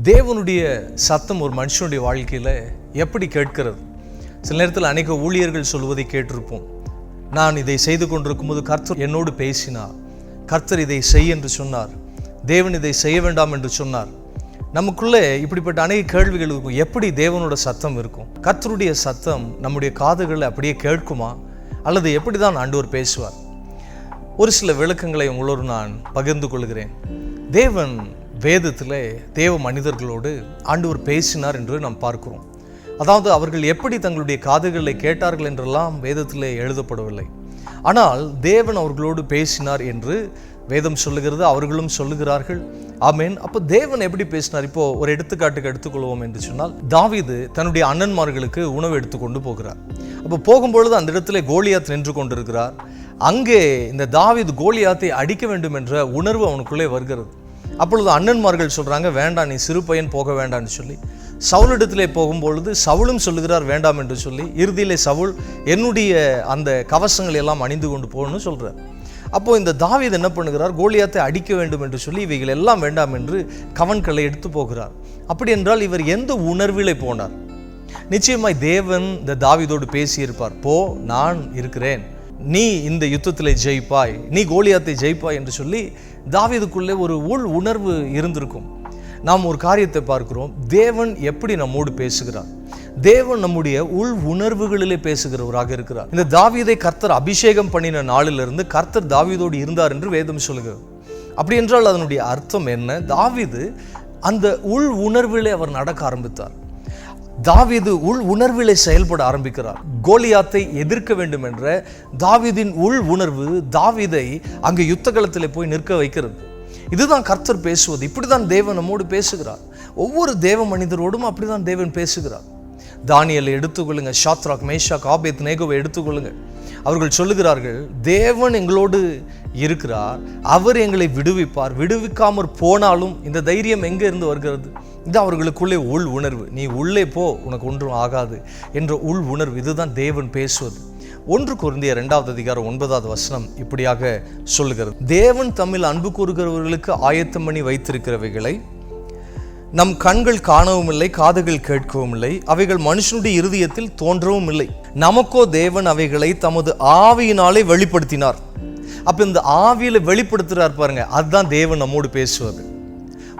தேவனுடைய சத்தம் ஒரு மனுஷனுடைய வாழ்க்கையில் எப்படி கேட்கிறது? சில நேரத்தில் அநேக ஊழியர்கள் சொல்வதை கேட்டிருப்போம். நான் இதை செய்து கொண்டிருக்கும் போது கர்த்தர் என்னோடு பேசினார், கர்த்தர் இதை செய் என்று சொன்னார், தேவன் இதை செய்ய வேண்டாம் என்று சொன்னார். நமக்குள்ளே இப்படிப்பட்ட அநேக கேள்விகள் இருக்கும். எப்படி தேவனோட சத்தம் இருக்கும்? கர்த்தருடைய சத்தம் நம்முடைய காதுகளில் அப்படியே கேட்குமா, அல்லது எப்படி தான் ஆண்டவர் பேசுவார்? ஒரு சில விளக்கங்களை உங்களோடு நான் பகிர்ந்து கொள்கிறேன். தேவன் வேதத்தில் தேவ மனிதர்களோடு ஆண்டவர் பேசினார் என்று நாம் பார்க்கிறோம். அதாவது அவர்கள் எப்படி தங்களுடைய காதுகளை கேட்டார்கள் என்றெல்லாம் வேதத்தில் எழுதப்படவில்லை. ஆனால் தேவன் அவர்களோடு பேசினார் என்று வேதம் சொல்லுகிறது, அவர்களும் சொல்லுகிறார்கள். ஆமேன். அப்போ தேவன் எப்படி பேசினார்? இப்போ ஒரு எடுத்துக்காட்டுக்கு எடுத்துக்கொள்வோம் என்று சொன்னால், தாவீது தன்னுடைய அண்ணன்மார்களுக்கு உணவு எடுத்துக்கொண்டு போகிறார். அப்போ போகும்பொழுது அந்த இடத்துல கோலியாத் நின்று கொண்டிருக்கிறார். அங்கே இந்த தாவீது கோலியாத்தை அடிக்க வேண்டும் என்ற உணர்வு அவனுக்குள்ளே வருகிறது. அப்பொழுது அண்ணன்மார்கள் சொல்கிறாங்க, வேண்டாம், நீ சிறு பையன், போக வேண்டாம்னு சொல்லி. சவுலிடத்திலே போகும்பொழுது சவுலும் சொல்லுகிறார் வேண்டாம் என்று சொல்லி. இறுதியிலே சவுல் என்னுடைய அந்த கவசங்களை எல்லாம் அணிந்து கொண்டு போகணும்னு சொல்கிறார். அப்போது இந்த தாவீது என்ன பண்ணுகிறார்? கோலியாத்தை அடிக்க வேண்டும் என்று சொல்லி இவைகள் எல்லாம் வேண்டாம் என்று கவன்களை எடுத்து போகிறார். அப்படி என்றால் இவர் எந்த உணர்விலே போனார்? நிச்சயமாய் தேவன் இந்த தாவீதோடு பேசியிருப்பார். போ, நான் இருக்கிறேன், நீ இந்த யுத்தத்தில் ஜெயிப்பாய், நீ கோலியாத்தை ஜெயிப்பாய் என்று சொல்லி தாவீதுக்குள்ளே ஒரு உள் உணர்வு இருந்திருக்கும். நாம் ஒரு காரியத்தை பார்க்கிறோம், தேவன் எப்படி நம்மோடு பேசுகிறார்? தேவன் நம்முடைய உள் உணர்வுகளிலே பேசுகிறவராக இருக்கிறார். இந்த தாவீதை கர்த்தர் அபிஷேகம் பண்ணின நாளிலிருந்து கர்த்தர் தாவீதோடு இருந்தார் என்று வேதம் சொல்லுகிறது. அப்படி என்றால் அதனுடைய அர்த்தம் என்ன? தாவீது அந்த உள் உணர்விலே அவர் நடக்க ஆரம்பித்தார். தாவீது உள் உணர்விலே செயல்பட ஆரம்பிக்கிறார். கோலியாத்தை எதிர்க்க வேண்டும் என்ற தாவீதின் உள் உணர்வு தாவீதை அங்கே யுத்த களத்திலே போய் நிற்க வைக்கிறது. இதுதான் கர்த்தர் பேசுவது. இப்படிதான் தேவன் நம்மோடு பேசுகிறார். ஒவ்வொரு தேவ மனிதரோடும் அப்படிதான் தேவன் பேசுகிறார். தானியேலை எடுத்துக்கொள்ளுங்க, ஷாத்ராக், மேஷாக், ஆபேத் நேகோவை எடுத்துக்கொள்ளுங்க. அவர்கள் சொல்லுகிறார்கள், தேவன் எங்களோடு இருக்கிறார், அவர் எங்களை விடுவிப்பார், விடுவிக்காமற் போனாலும் இந்த தைரியம் எங்கே இருந்து வருகிறது? இது அவர்களுக்குள்ளே உள் உணர்வு. நீ உள்ளே போ, உனக்கு ஒன்றும் ஆகாது என்ற உள் உணர்வு. இதுதான் தேவன் பேசுவது. 1 கொரிந்தியர் 2:9 இப்படியாக சொல்லுகிறது, தேவன் தம்மில் அன்பு கூறுகிறவர்களுக்கு ஆயத்தம் பண்ணி வைத்திருக்கிறவைகளை நம் கண்கள் காணவும் இல்லை, காதுகள் கேட்கவும் இல்லை, அவைகள் மனுஷனுடைய இருதயத்தில் தோன்றவும் இல்லை. நமக்கோ தேவன் அவைகளை தமது ஆவியினாலே வெளிப்படுத்தினார். அப்போ இந்த ஆவியில வெளிப்படுத்துகிறார் பாருங்க, அதுதான் தேவன் நம்மோடு பேசுவது.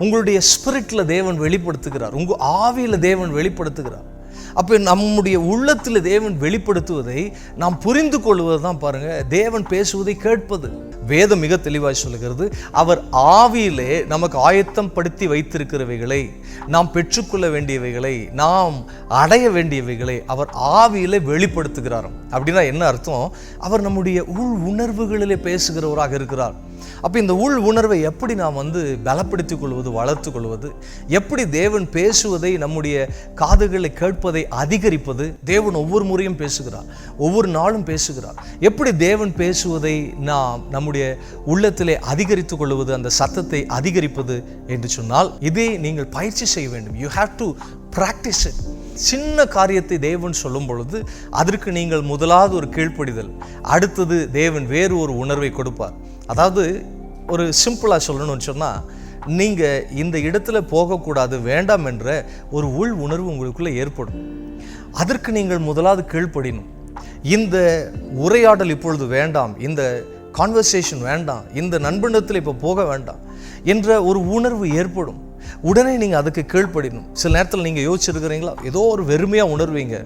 உங்களுடைய ஸ்பிரிட்டில் தேவன் வெளிப்படுத்துகிறார், உங்கள் ஆவியில் தேவன் வெளிப்படுத்துகிறார். அப்போ நம்முடைய உள்ளத்தில் தேவன் வெளிப்படுத்துவதை நாம் புரிந்து கொள்வது தான் பாருங்க தேவன் பேசுவதை கேட்பது. வேதம் மிக தெளிவாய் சொல்லுகிறது, அவர் ஆவியிலே நமக்கு ஆயத்தம் படுத்தி வைத்திருக்கிறவைகளை, நாம் பெற்றுக்கொள்ள வேண்டியவைகளை, நாம் அடைய வேண்டியவைகளை அவர் ஆவியிலே வெளிப்படுத்துகிறார். அப்படின்னா என்ன அர்த்தம்? அவர் நம்முடைய உள் உணர்வுகளிலே பேசுகிறவராக இருக்கிறார். அப்போ இந்த உள் உணர்வை எப்படி நாம் பலப்படுத்திக் கொள்வது, வளர்த்து கொள்வது? எப்படி தேவன் பேசுவதை, நம்முடைய காதுகளை கேட்பதை அதிகரிப்பது? தேவன் ஒவ்வொரு முறையும் பேசுகிறார், ஒவ்வொரு நாளும் பேசுகிறார். எப்படி தேவன் பேசுவதை நாம் நம்முடைய உள்ளத்திலே அதிகரித்துக் கொள்வது, அந்த சத்தத்தை அதிகரிப்பது என்று சொன்னால், இதை நீங்கள் பயிற்சி செய்ய வேண்டும். You have to practise it. சின்ன காரியத்தை தேவன் சொல்லும் பொழுது அதற்கு நீங்கள் முதலாவது ஒரு கீழ்ப்படிதல், அடுத்தது தேவன் வேறு ஒரு உணர்வை கொடுப்பார். அதாவது ஒரு சிம்பிளாக சொல்லணும்னு சொன்னால், நீங்கள் இந்த இடத்துல போகக்கூடாது, வேண்டாம் என்ற ஒரு உள் உணர்வு உங்களுக்குள்ளே ஏற்படும். அதற்கு நீங்கள் முதலாவது கீழ்ப்படினும். இந்த உரையாடல் இப்பொழுது வேண்டாம், இந்த கான்வர்சேஷன் வேண்டாம், இந்த நண்பனிடத்தில் இப்போ போக வேண்டாம் என்ற ஒரு உணர்வு ஏற்படும். உடனே நீங்கள் அதுக்கு கீழ்ப்படினும். சில நேரத்தில் நீங்கள் யோசிச்சிருக்கிறீங்களா, ஏதோ ஒரு வெறுமையாக உணர்வீங்க,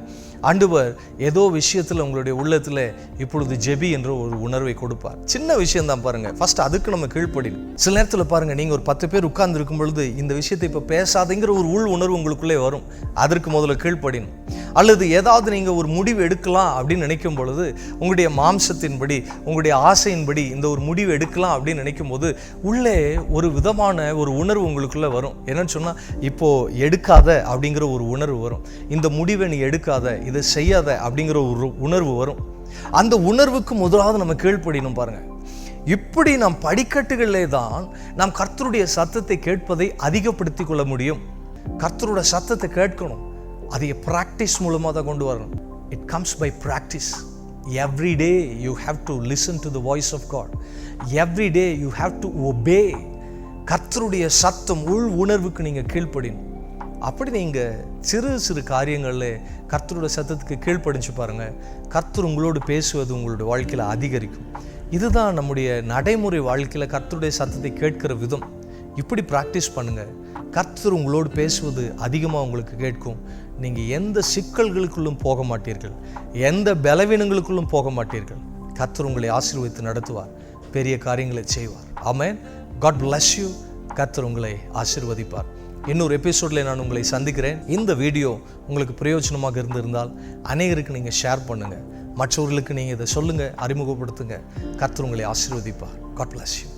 ஆண்டவர் ஏதோ விஷயத்தில் உங்களுடைய உள்ளத்தில் இப்பொழுது ஜெபி என்ற ஒரு உணர்வை கொடுப்பார். சின்ன விஷயம்தான் பாருங்கள், ஃபர்ஸ்ட் அதுக்கு நம்ம கீழ்ப்படினும். சில நேரத்தில் பாருங்கள், நீங்கள் ஒரு 10 பேர் உட்கார்ந்து இருக்கும் பொழுது இந்த விஷயத்தை இப்போ பேசாதங்கிற ஒரு உள் உணர்வு உங்களுக்குள்ளே வரும். அதற்கு முதல்ல கீழ்ப்படினும். அல்லது ஏதாவது நீங்கள் ஒரு முடிவு எடுக்கலாம் அப்படின்னு நினைக்கும் பொழுது, உங்களுடைய மாம்சத்தின்படி, உங்களுடைய ஆசையின்படி இந்த ஒரு முடிவு எடுக்கலாம் அப்படின்னு நினைக்கும் போது உள்ளே ஒரு விதமான ஒரு உணர்வு உங்களுக்குள்ளே வரும். என்னன்னு சொன்னால், இப்போது எடுக்காத அப்படிங்கிற ஒரு உணர்வு வரும். இந்த முடிவை நீ எடுக்காத, இதை செய்யாத அப்படிங்கிற ஒரு உணர்வு வரும். அந்த உணர்வுக்கு முதலாவது நம்ம கீழ்ப்படினும் பாருங்க. இப்படி நாம் படிக்கட்டுகளிலே தான் நாம் கர்த்தருடைய சத்தத்தை கேட்பதை அதிகப்படுத்தி கொள்ள முடியும். கர்த்தருடைய சத்தத்தை கேட்கணும், அதை பிராக்டிஸ் மூலமாக தான் கொண்டு வரணும். It comes by practice. Every day you have to listen to the voice of God. Every day you have to obey. கர்த்தருடைய சத்தம் உள் உணர்வுக்கு நீங்கள் கீழ்ப்படினும். அப்படி நீங்கள் சிறு சிறு காரியங்களில் கர்த்தரோட சத்தத்துக்கு கீழ்ப்படிஞ்சு பாருங்கள், கர்த்தர் உங்களோடு பேசுவது உங்களுடைய வாழ்க்கையில் அதிகரிக்கும். இதுதான் நம்முடைய நடைமுறை வாழ்க்கையில் கர்த்தருடைய சத்தத்தை கேட்கிற விதம். இப்படி ப்ராக்டிஸ் பண்ணுங்கள். கர்த்தர் உங்களோடு பேசுவது அதிகமாக உங்களுக்கு கேட்கும். நீங்கள் எந்த சிக்கல்களுக்குள்ளும் போக மாட்டீர்கள், எந்த பலவீனங்களுக்குள்ளும் போக மாட்டீர்கள். கர்த்தர் உங்களை ஆசீர்வதித்து நடத்துவார், பெரிய காரியங்களை செய்வார். ஆமென். God bless you. கர்த்தர் உங்களை ஆசீர்வதிப்பார். இன்னொரு எபிசோடில் நான் உங்களை சந்திக்கிறேன். இந்த வீடியோ உங்களுக்கு பிரயோஜனமாக இருந்திருந்தால் அநேகருக்கு நீங்கள் ஷேர் பண்ணுங்கள், மற்றவர்களுக்கு நீங்கள் இதை சொல்லுங்கள், அறிமுகப்படுத்துங்க. கர்த்தர் உங்களை ஆசீர்வதிப்பார். God bless you.